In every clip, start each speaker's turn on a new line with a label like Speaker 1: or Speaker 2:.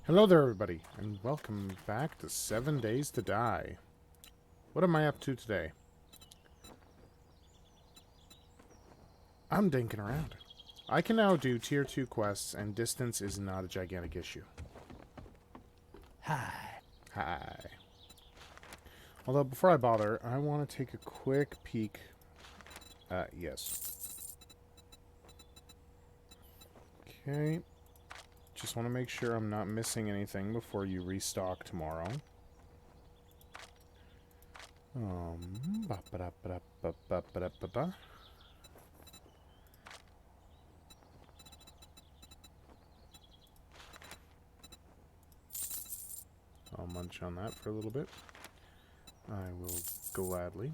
Speaker 1: Hello there, everybody, and welcome back to 7 Days to Die. What am I up to today? I'm dinking around. I can now do Tier 2 quests, and distance is not a gigantic issue.
Speaker 2: Hi.
Speaker 1: Hi. Although, before I bother, I want to take a quick peek. Yes. Okay. Just want to make sure I'm not missing anything before you restock tomorrow. Ba-ba-da-ba-da-ba-ba-ba-da-ba-ba. I'll munch on that for a little bit. I will gladly.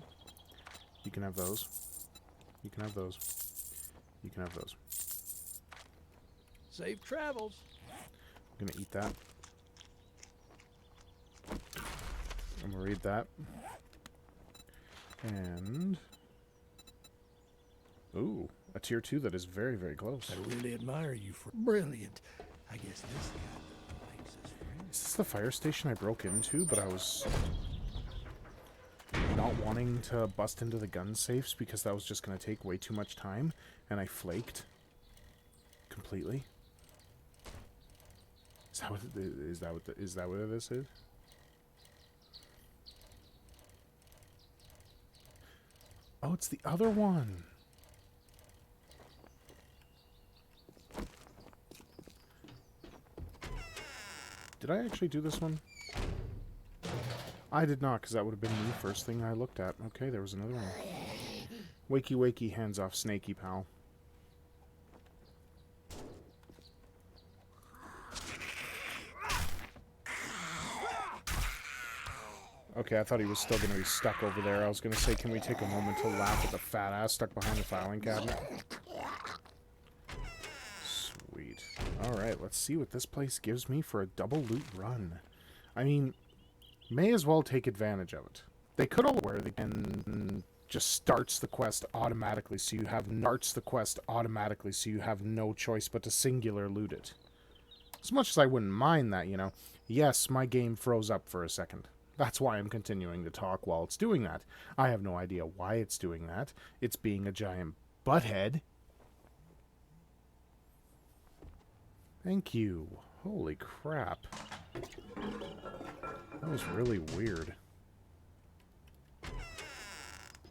Speaker 1: You can have those. You can have those. You can have those.
Speaker 2: Safe travels.
Speaker 1: I'm gonna eat that. I'm gonna read that. And... ooh, a tier 2 that is very, very close.
Speaker 2: I really admire you for brilliant. I guess this guy makes us friends.
Speaker 1: Is this the fire station I broke into, but I was not wanting to bust into the gun safes because that was just gonna take way too much time, and I flaked completely? Is that what this is? Oh, it's the other one. Did I actually do this one? I did not, because that would have been the first thing I looked at. Okay, there was another one. Wakey, wakey, hands off, snaky pal. Okay, I thought he was still going to be stuck over there. I was going to say, can we take a moment to laugh at the fat ass stuck behind the filing cabinet? Sweet. Alright, let's see what this place gives me for a double loot run. I mean, may as well take advantage of it. They could all where they can just starts the quest automatically, so you have narts the quest automatically, so you have no choice but to singular loot it. As much as I wouldn't mind that, you know. Yes, my game froze up for a second. That's why I'm continuing to talk while it's doing that. I have no idea why it's doing that. It's being a giant butthead. Thank you. Holy crap. That was really weird. I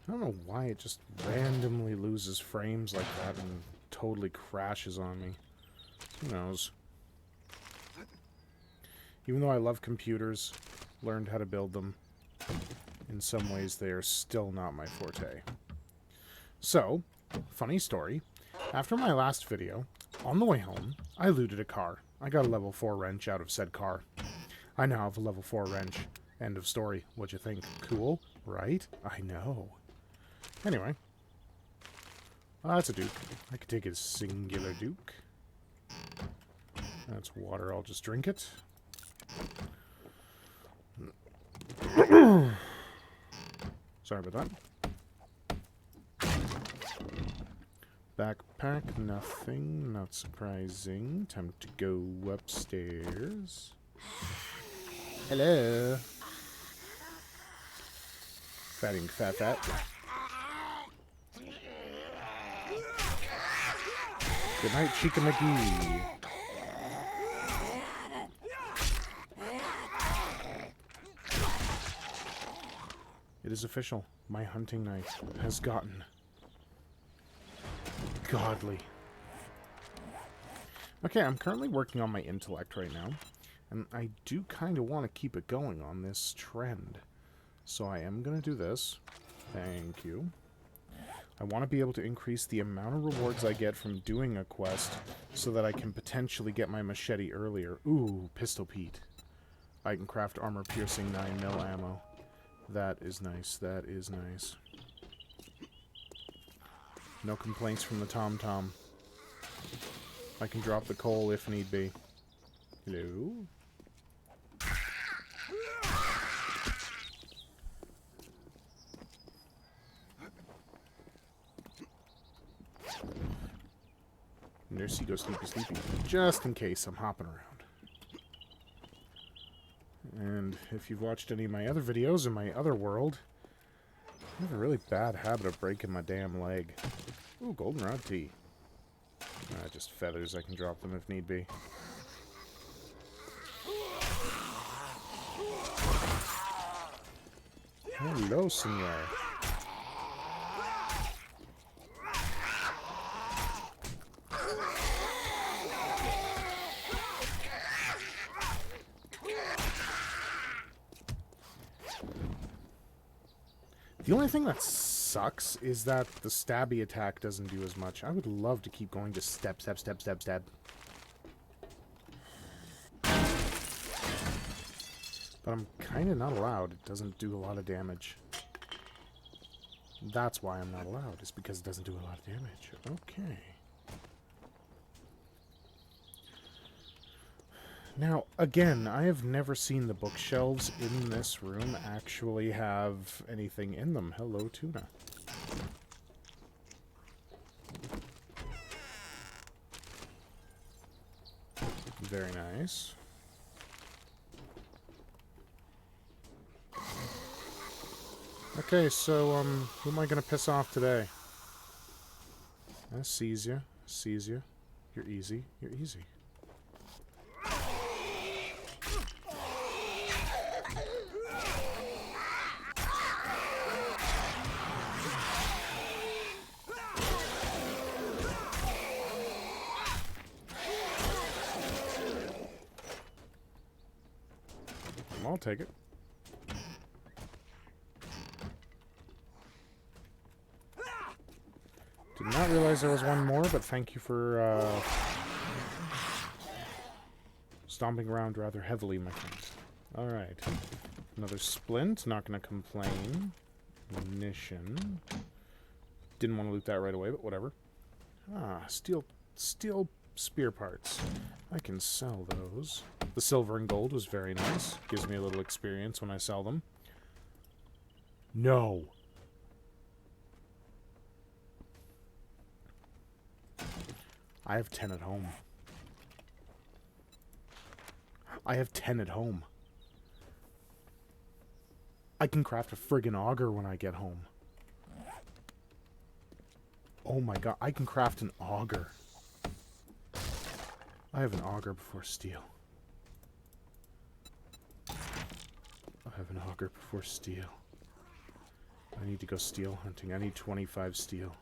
Speaker 1: don't know why it just randomly loses frames like that and totally crashes on me. Who knows? Even though I love computers, learned how to build them, in some ways they are still not my forte. So, funny story. After my last video, on the way home, I looted a car. I got a level 4 wrench out of said car. I now have a level 4 wrench. End of story. What'd you think? Cool, right? I know. Anyway. That's a Duke. I could take a singular Duke. That's water. I'll just drink it. Sorry about that. Backpack, nothing. Not surprising. Time to go upstairs. Hello. Fatting fat. Good night, Chica McGee. It is official. My hunting knife has gotten godly. Okay, I'm currently working on my intellect right now, and I do kind of want to keep it going on this trend. So I am going to do this. Thank you. I want to be able to increase the amount of rewards I get from doing a quest so that I can potentially get my machete earlier. Ooh, Pistol Pete. I can craft armor-piercing 9mm ammo. That is nice. That is nice. No complaints from the Tom-Tom. I can drop the coal if need be. Hello? Nursey, go sleepy, sleepy. Just in case I'm hopping around. And if you've watched any of my other videos in my other world, I have a really bad habit of breaking my damn leg. Ooh, goldenrod tea. Just feathers. I can drop them if need be. Hello, senor. The only thing that sucks is that the stabby attack doesn't do as much. I would love to keep going just stab, stab, stab, stab, stab. But I'm kind of not allowed. It doesn't do a lot of damage. That's why I'm not allowed, is because it doesn't do a lot of damage. Okay. Now, again, I have never seen the bookshelves in this room actually have anything in them. Hello, tuna. Very nice. Okay, so, who am I gonna piss off today? Sees you. Sees you. You're easy. You're easy. I'll take it. Did not realize there was one more, but thank you for stomping around rather heavily, my friends. Alright. Another splint. Not going to complain. Munition. Didn't want to loot that right away, but whatever. Ah, steel spear parts. I can sell those. The silver and gold was very nice. Gives me a little experience when I sell them. No. I have 10 at home. I have 10 at home. I can craft a friggin' auger when I get home. Oh my god, I can craft an auger. I have an auger before steel. I have an auger before steel. I need to go steel hunting. I need 25 steel.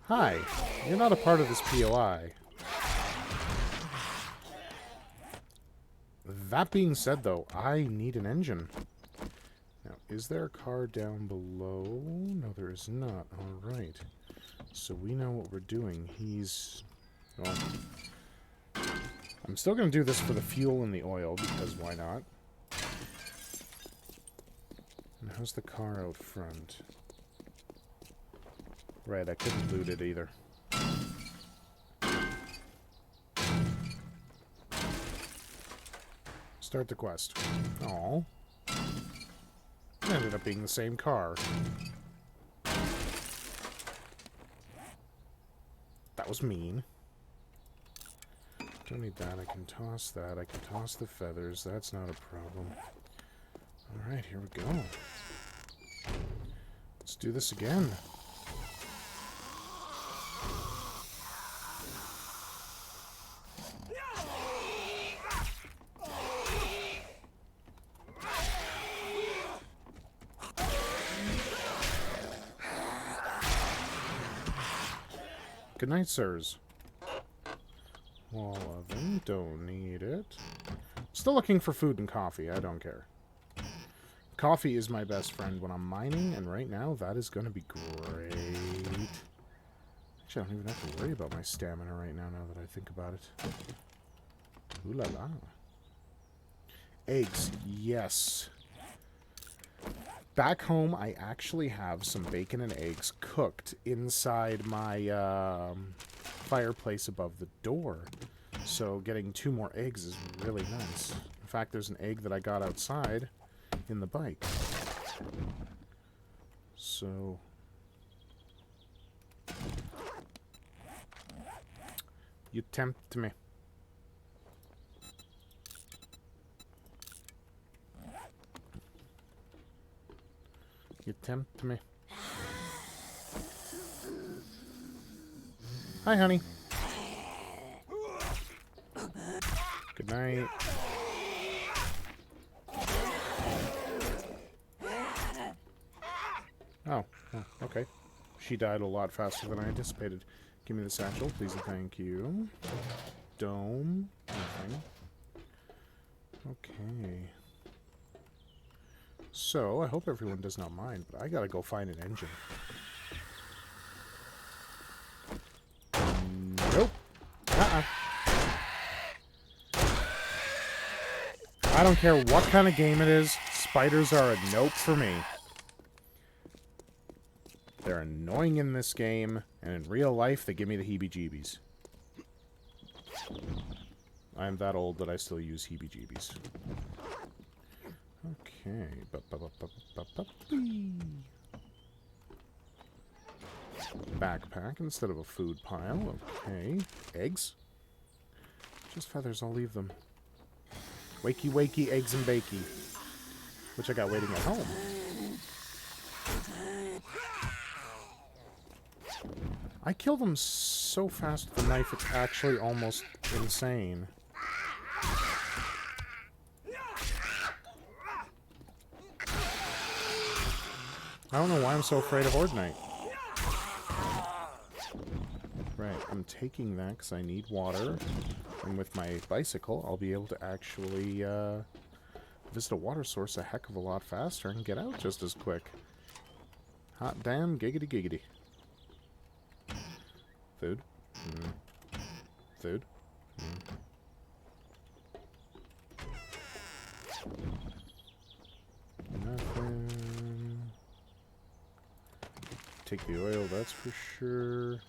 Speaker 1: Hi, you're not a part of this POI. That being said, though, I need an engine. Now, is there a car down below? No, there is not. Alright. So we know what we're doing. Well, I'm still going to do this for the fuel and the oil, because why not? And how's the car out front? Right, I couldn't loot it either. Start the quest. Aww. It ended up being the same car. That was mean. Don't need that. I can toss that. I can toss the feathers. That's not a problem. Alright, here we go. Let's do this again. Good night, sirs. Wall oven, don't need it. Still looking for food and coffee, I don't care. Coffee is my best friend when I'm mining, and right now that is going to be great. Actually, I don't even have to worry about my stamina right now, now that I think about it. Ooh la la. Eggs, yes. Back home, I actually have some bacon and eggs cooked inside my fireplace above the door. So getting 2 more eggs is really nice. In fact, there's an egg that I got outside in the bike. So... you tempt me. You tempt me. Hi, honey. Good night. Oh, okay. She died a lot faster than I anticipated. Give me the satchel, please and thank you. Dome. Nothing. Okay. So, I hope everyone does not mind, but I gotta go find an engine. Nope. I don't care what kind of game it is, spiders are a nope for me. They're annoying in this game, and in real life, they give me the heebie-jeebies. I am that old that I still use heebie-jeebies. Okay. Backpack instead of a food pile. Okay. Eggs? Just feathers, I'll leave them. Wakey, wakey, eggs and bakey. Which I got waiting at home. I kill them so fast with the knife, it's actually almost insane. I don't know why I'm so afraid of Horde Knight. Right, I'm taking that because I need water. And with my bicycle, I'll be able to actually visit a water source a heck of a lot faster and get out just as quick. Hot damn, giggity giggity. Food? Food? Nothing. Take the oil, that's for sure.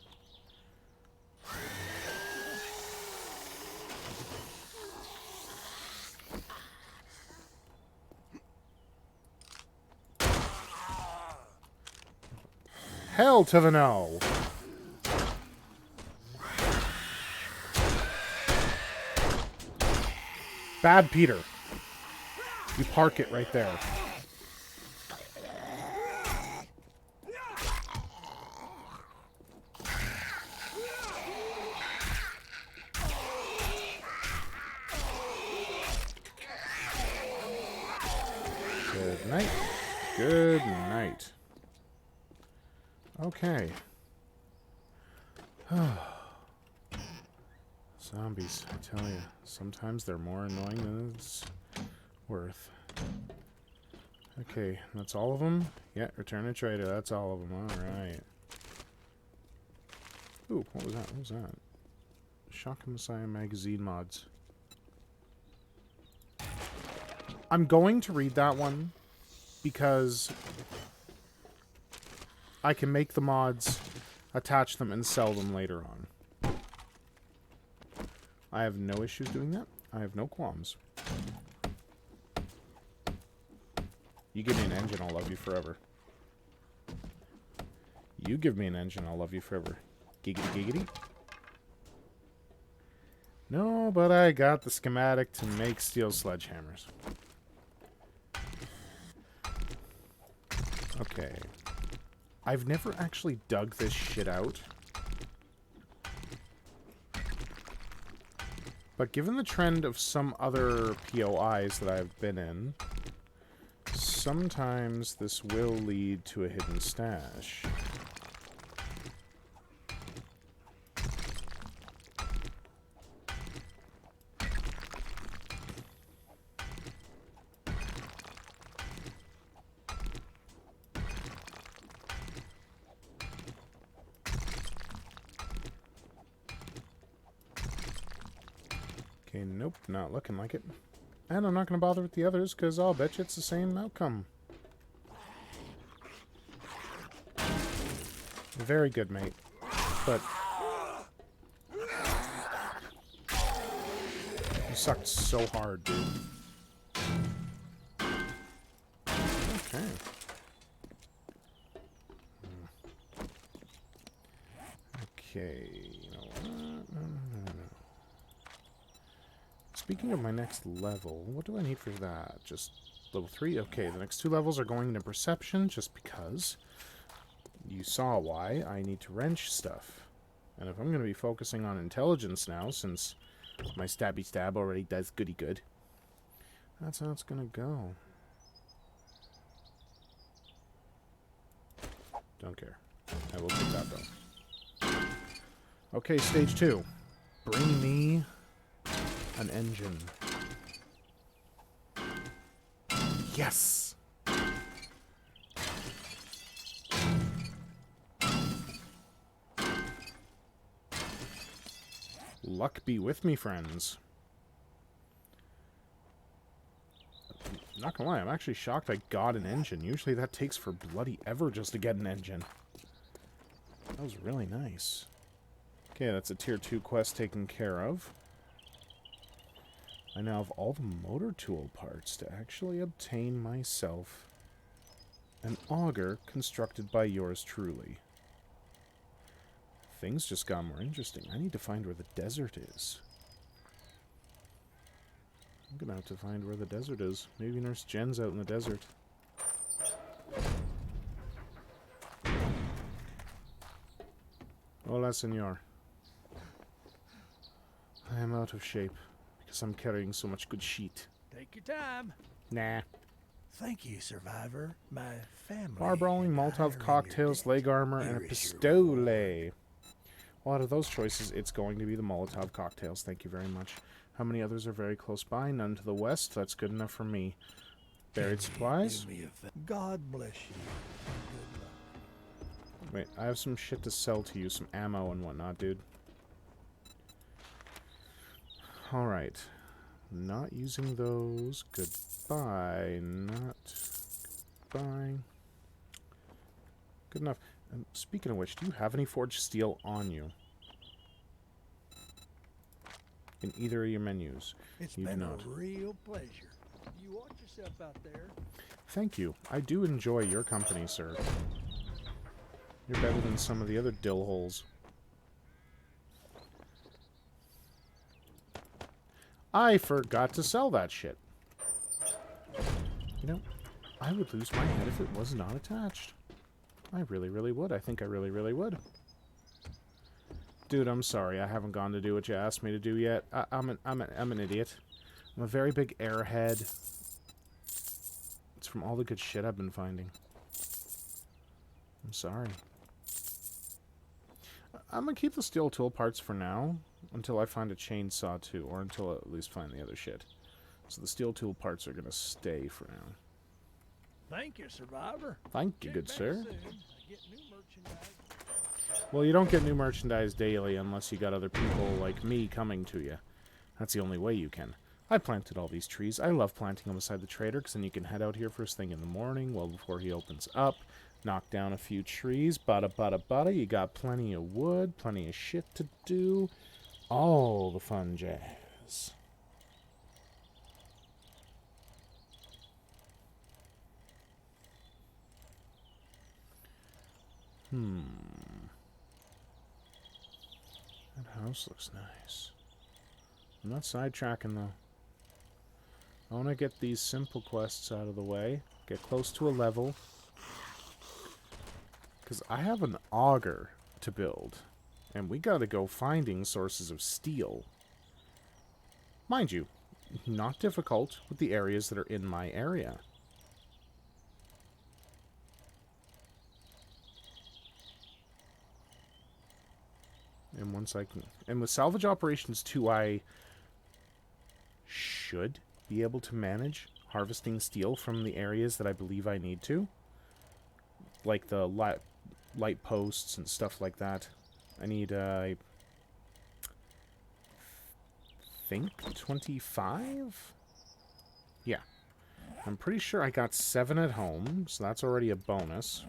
Speaker 1: Hell to the no! Bad Peter. You park it right there. Good night. Good night. Okay. Zombies, I tell you. Sometimes they're more annoying than it's worth. Okay, that's all of them? Yeah, return a trader, that's all of them. Alright. Ooh, what was that? What was that? Shotgun Messiah magazine mods. I'm going to read that one because I can make the mods, attach them, and sell them later on. I have no issues doing that. I have no qualms. You give me an engine, I'll love you forever. You give me an engine, I'll love you forever. Giggity giggity. No, but I got the schematic to make steel sledgehammers. Okay. I've never actually dug this shit out. But given the trend of some other POIs that I've been in, sometimes this will lead to a hidden stash. Okay, nope, not looking like it. And I'm not going to bother with the others, because I'll bet you it's the same outcome. Very good, mate. But you sucked so hard, dude. Okay. Okay, you know what? No. Speaking of my next level, what do I need for that? Just level 3? Okay, the next 2 levels are going into perception, just because you saw why I need to wrench stuff. And if I'm going to be focusing on intelligence now, since my stabby stab already does goody good, that's how it's going to go. Don't care. I will take that, though. Okay, stage 2. Bring me an engine. Yes! Luck be with me, friends. Not gonna lie, I'm actually shocked I got an engine. Usually that takes for bloody ever just to get an engine. That was really nice. Okay, that's a tier 2 quest taken care of. I now have all the motor tool parts to actually obtain myself an auger constructed by yours truly. Things just got more interesting. I need to find where the desert is. I'm gonna have to find where the desert is. Maybe Nurse Jen's out in the desert. Hola, senor. I am out of shape because I'm carrying so much good shit.
Speaker 2: Take your time.
Speaker 1: Nah.
Speaker 2: Thank you, survivor. My family.
Speaker 1: Bar brawling,
Speaker 2: and I are
Speaker 1: Molotov
Speaker 2: in
Speaker 1: cocktails,
Speaker 2: your
Speaker 1: leg
Speaker 2: debt.
Speaker 1: armor, and a
Speaker 2: Here is your
Speaker 1: pistole.
Speaker 2: reward.
Speaker 1: Well, out of those choices, it's going to be the Molotov cocktails. Thank you very much. How many others are very close by? None to the west. That's good enough for me. Buried
Speaker 2: Can you
Speaker 1: supplies?
Speaker 2: do me a God bless you. Good luck.
Speaker 1: Wait, I have some shit to sell to you. Some ammo and whatnot, dude. Alright. Not using those. Goodbye. Not. Goodbye. Good enough. Speaking of which, do you have any forged steel on you? In either of your menus?
Speaker 2: It's
Speaker 1: You do
Speaker 2: been
Speaker 1: not.
Speaker 2: a real pleasure. You watch yourself out there.
Speaker 1: Thank you. I do enjoy your company, sir. You're better than some of the other dill holes. I forgot to sell that shit. You know, I would lose my head if it was not attached. I really, really would. I think I really, really would. Dude, I'm sorry. I haven't gone to do what you asked me to do yet. I'm an idiot. I'm a very big airhead. It's from all the good shit I've been finding. I'm sorry. I'm gonna keep the steel tool parts for now, until I find a chainsaw too, or until I at least find the other shit. So the steel tool parts are gonna stay for now.
Speaker 2: Thank you, survivor.
Speaker 1: Thank you,
Speaker 2: Check
Speaker 1: good
Speaker 2: back
Speaker 1: sir.
Speaker 2: soon. I get new merchandise.
Speaker 1: Well, you don't get new merchandise daily unless you got other people like me coming to you. That's the only way you can. I planted all these trees. I love planting them beside the trader, because then you can head out here first thing in the morning, well before he opens up. Knock down a few trees. Bada bada bada. You got plenty of wood, plenty of shit to do. All the fun jazz. That house looks nice. I'm not sidetracking, though. I want to get these simple quests out of the way. Get close to a level. Because I have an auger to build. And we gotta go finding sources of steel. Mind you, not difficult with the areas that are in my area. And once I can... And with salvage operations too, I should be able to manage harvesting steel from the areas that I believe I need to. Like the light posts and stuff like that. I need, I think 25 Yeah. I'm pretty sure I got 7 at home, so that's already a bonus.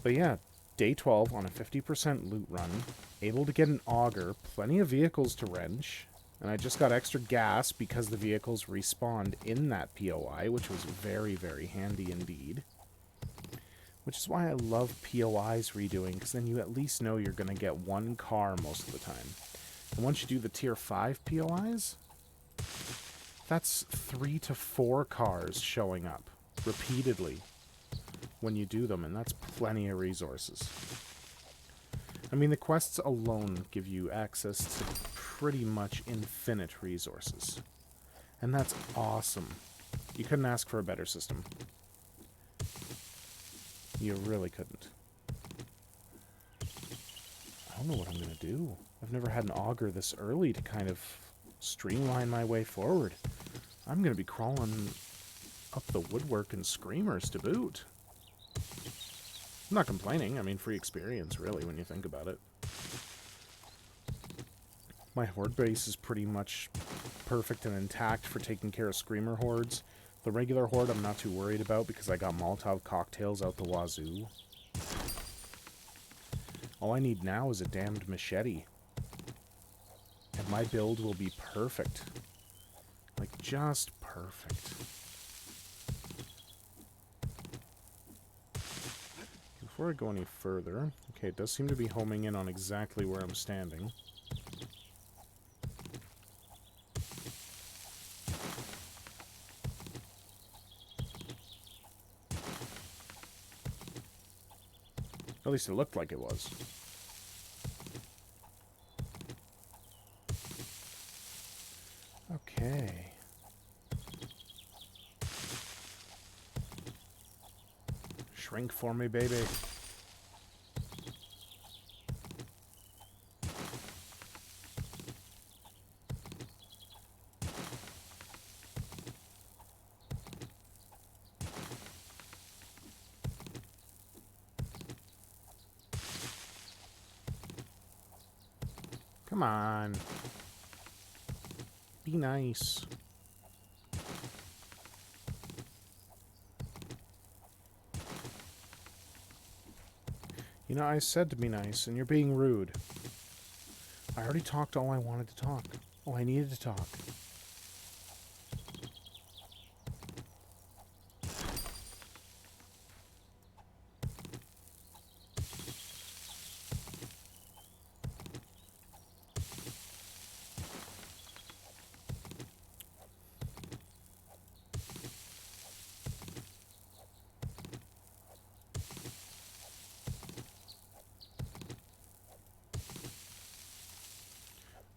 Speaker 1: But yeah, day 12 on a 50% loot run. Able to get an auger, plenty of vehicles to wrench. And I just got extra gas because the vehicles respawned in that POI, which was very, very handy indeed. Which is why I love POIs redoing, because then you at least know you're going to get one car most of the time. And once you do the tier 5 POIs, that's 3 to 4 cars showing up repeatedly when you do them, and that's plenty of resources. I mean, the quests alone give you access to pretty much infinite resources. And that's awesome. You couldn't ask for a better system. You really couldn't. I don't know what I'm going to do. I've never had an auger this early to kind of streamline my way forward. I'm going to be crawling up the woodwork and screamers to boot. I'm not complaining. I mean, free experience, really, when you think about it. My horde base is pretty much perfect and intact for taking care of screamer hordes. The regular horde I'm not too worried about because I got Molotov cocktails out the wazoo. All I need now is a damned machete. And my build will be perfect. Like, just perfect. Before I go any further... Okay, it does seem to be homing in on exactly where I'm standing. At least it looked like it was. Okay. Shrink for me, baby. Come on. Be nice. You know, I said to be nice, and you're being rude. I already talked all I wanted to talk. All I needed to talk.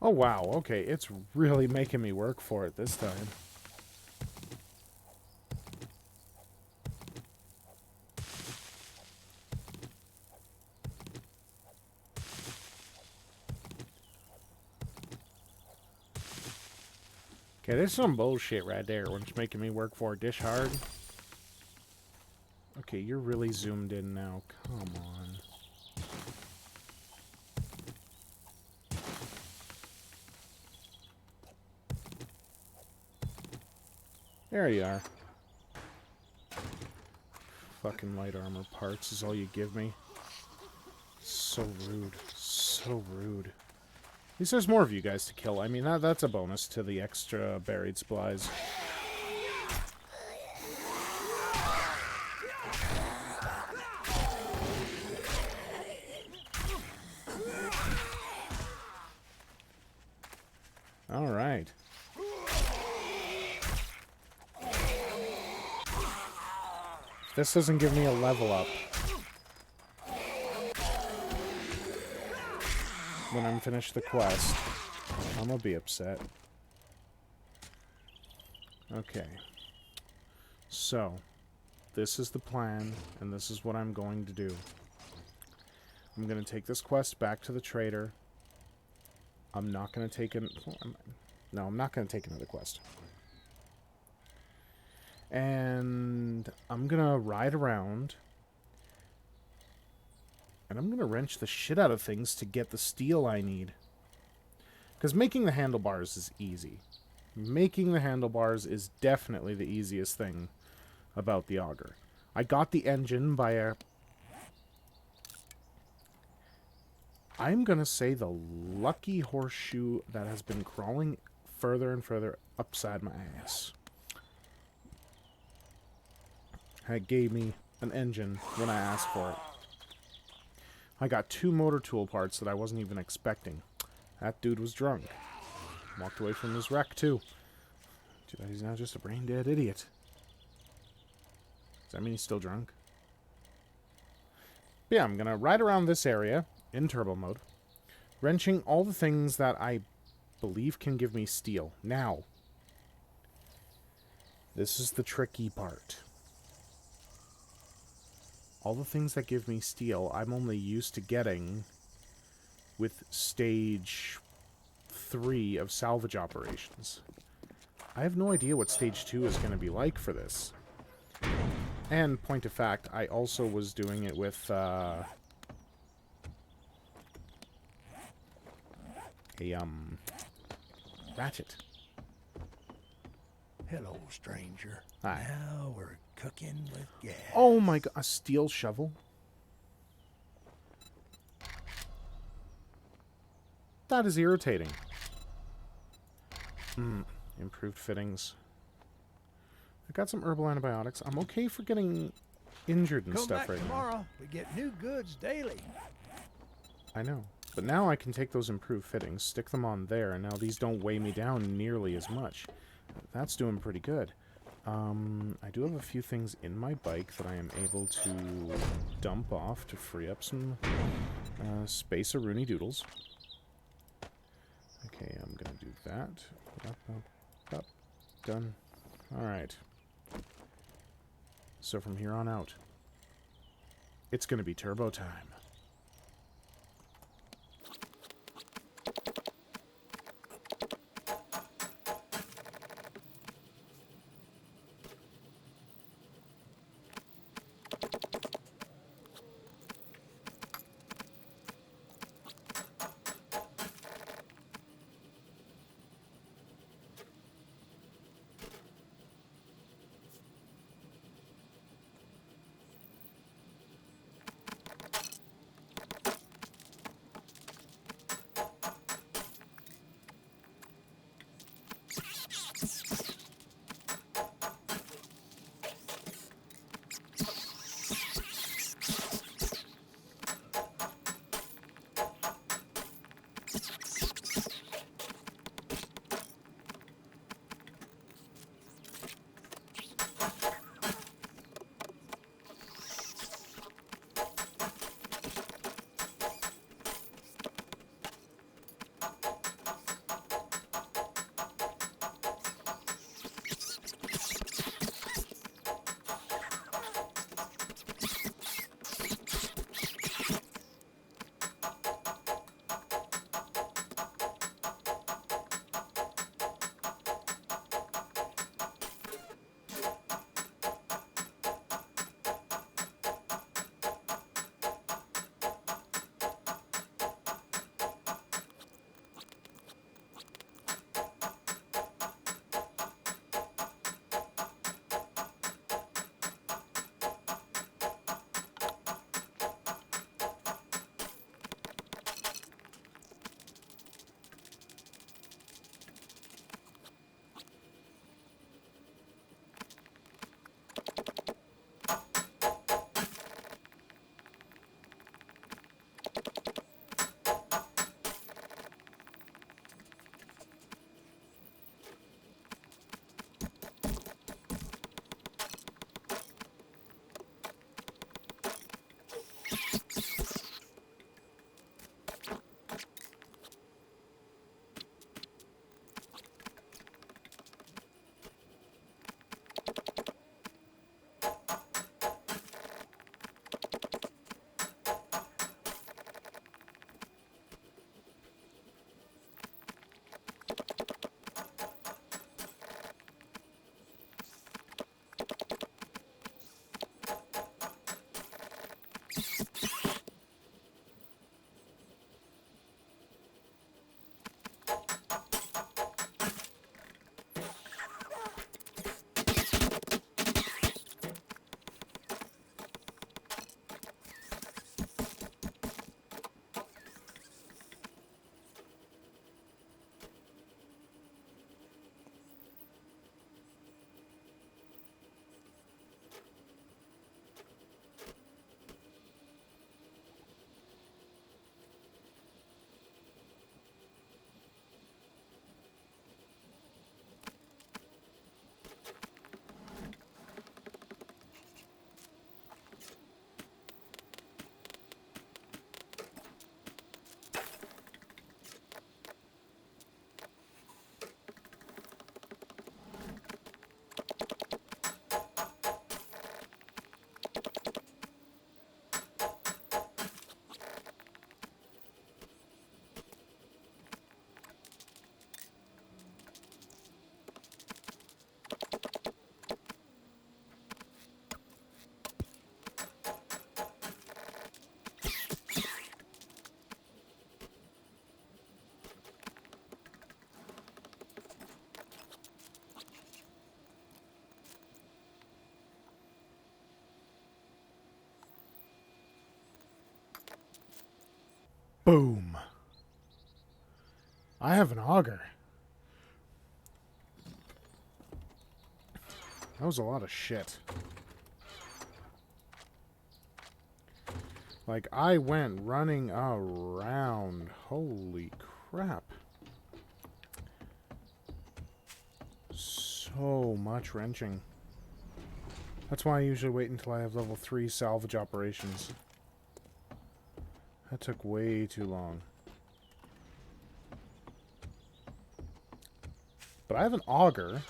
Speaker 1: Oh, wow. Okay, it's really making me work for it this time. Okay, there's some bullshit right there when it's making me work for it dish hard. Okay, you're really zoomed in now. Come on. There you are. Fucking light armor parts is all you give me. So rude. So rude. At least there's more of you guys to kill. I mean, that's a bonus to the extra buried supplies. Alright. If this doesn't give me a level up when I'm finished the quest, I'm gonna be upset. Okay. So, this is the plan, and this is what I'm going to do. I'm going to take this quest back to the trader. I'm not going to take an... No, I'm not going to take another quest. And I'm going to ride around. And I'm going to wrench the shit out of things to get the steel I need. Because making the handlebars is easy. Making the handlebars is definitely the easiest thing about the auger. I got the engine by a... I'm going to say the lucky horseshoe that has been crawling further and further upside my ass. It gave me an engine when I asked for it. I got 2 motor tool parts that I wasn't even expecting. That dude was drunk. Walked away from his wreck, too. Too bad he's now just a brain-dead idiot. Does that mean he's still drunk? But yeah, I'm going to ride around this area in turbo mode, wrenching all the things that I believe can give me steel. Now, this is the tricky part. All the things that give me steel, I'm only used to getting with stage 3 of salvage operations. I have no idea what stage 2 is going to be like for this. And, point of fact, I also was doing it with, ratchet.
Speaker 2: Hello, stranger.
Speaker 1: Hi.
Speaker 2: Now we're cooking with gas.
Speaker 1: Oh my god, a steel shovel? That is irritating. Improved fittings. I got some herbal antibiotics. I'm okay for getting injured and
Speaker 2: Come
Speaker 1: stuff
Speaker 2: back
Speaker 1: right now.
Speaker 2: tomorrow. We get new goods daily.
Speaker 1: I know. But now I can take those improved fittings, stick them on there, and now these don't weigh me down nearly as much. That's doing pretty good. I do have a few things in my bike that I am able to dump off to free up some space or Rooney Doodles. Okay, I'm gonna do that. Up. Done. Alright. So from here on out, it's gonna be turbo time. Boom. I have an auger. That was a lot of shit. Like, I went running around. Holy crap. So much wrenching. That's why I usually wait until I have level 3 salvage operations. That took way too long. But I have an auger,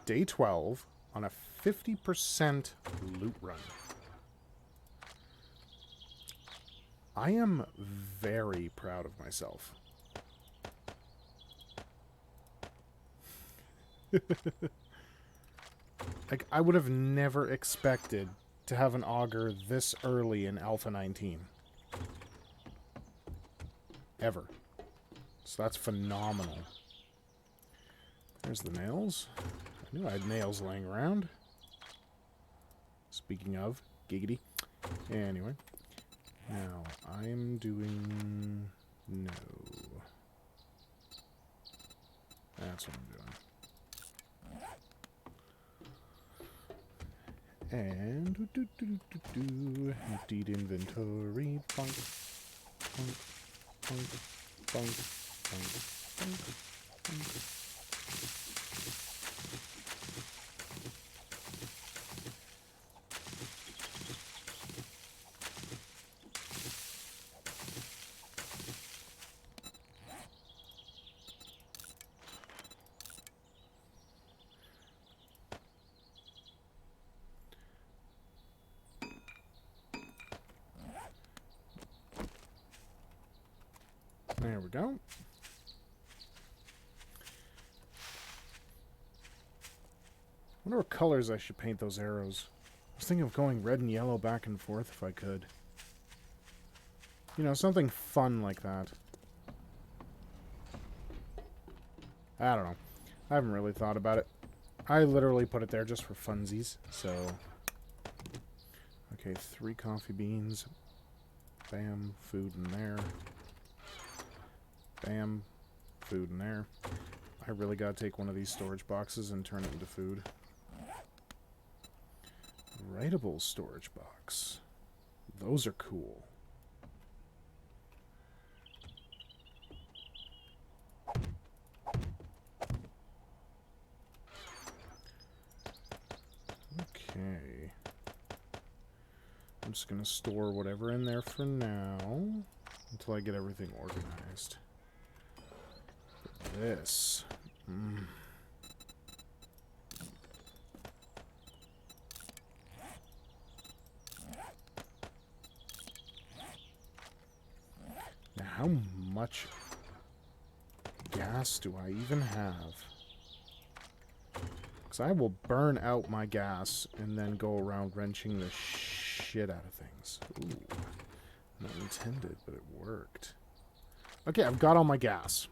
Speaker 1: day 12, on a 50% loot run. I am very proud of myself. Like, I would have never expected to have an auger this early in Alpha 19. Ever. So that's phenomenal. There's the nails. I knew I had nails laying around. Speaking of, giggity. Anyway. Now, I'm doing... No. That's what I'm doing. And... Emptied inventory. Bonk. Bonk. Bonk. Bonk. Bonk. Bonk. Bonk. There we go. I wonder what colors I should paint those arrows. I was thinking of going red and yellow back and forth if I could. You know, something fun like that. I don't know. I haven't really thought about it. I literally put it there just for funsies, so... Okay, 3 coffee beans. Bam, food in there. Bam, food in there. I really gotta take one of these storage boxes and turn it into food. Writable storage box. Those are cool. Okay. I'm just gonna store whatever in there for now until I get everything organized. This. Now, how much gas do I even have? Because I will burn out my gas and then go around wrenching the shit out of things. Ooh. Not intended, but it worked. Okay, I've got all my gas.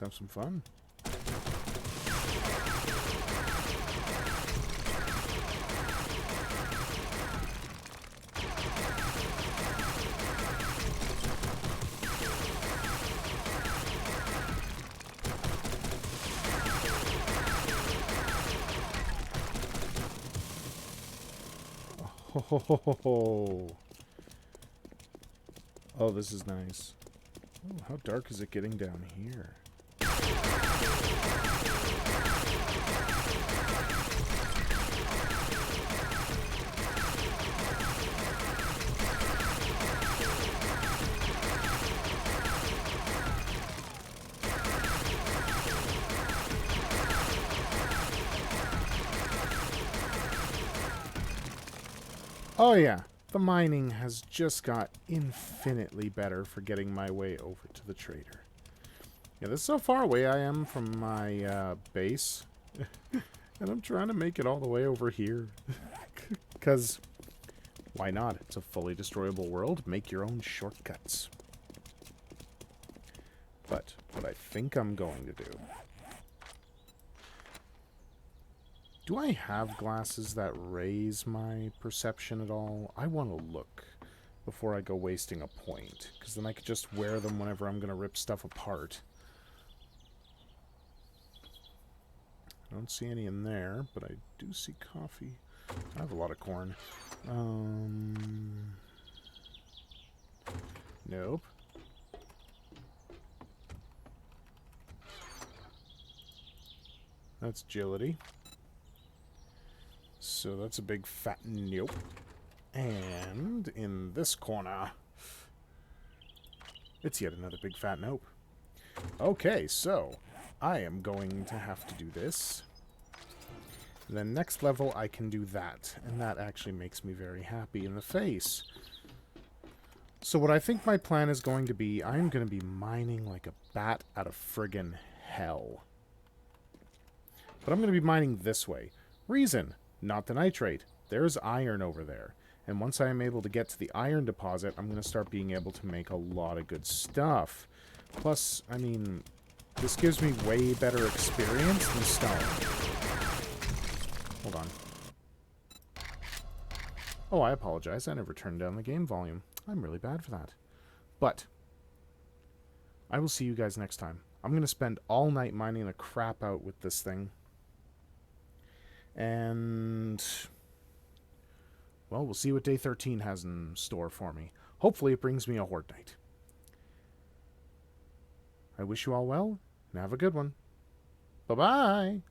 Speaker 1: Let's have some fun. Oh, this is nice. Oh, how dark is it getting down here? Oh yeah, the mining has just got infinitely better for getting my way over to the trader. Yeah, this is how far away I am from my base. And I'm trying to make it all the way over here. Because, why not? It's a fully destroyable world. Make your own shortcuts. But what I think I'm going to do... Do I have glasses that raise my perception at all? I want to look before I go wasting a point, because then I could just wear them whenever I'm going to rip stuff apart. I don't see any in there, but I do see coffee. I have a lot of corn. Nope. That's agility. So that's a big fat nope. And in this corner, it's yet another big fat nope. Okay, so I am going to have to do this. And then next level, I can do that. And that actually makes me very happy in the face. So what I think my plan is going to be, I'm going to be mining like a bat out of friggin' hell. But I'm going to be mining this way. Reason, not the nitrate. There's iron over there. And once I am able to get to the iron deposit, I'm going to start being able to make a lot of good stuff. Plus, I mean, this gives me way better experience than stone. Hold on. Oh, I apologize. I never turned down the game volume. I'm really bad for that. But I will see you guys next time. I'm going to spend all night mining the crap out with this thing. And, well, we'll see what day 13 has in store for me. Hopefully it brings me a Horde Night. I wish you all well, and have a good one. Bye-bye!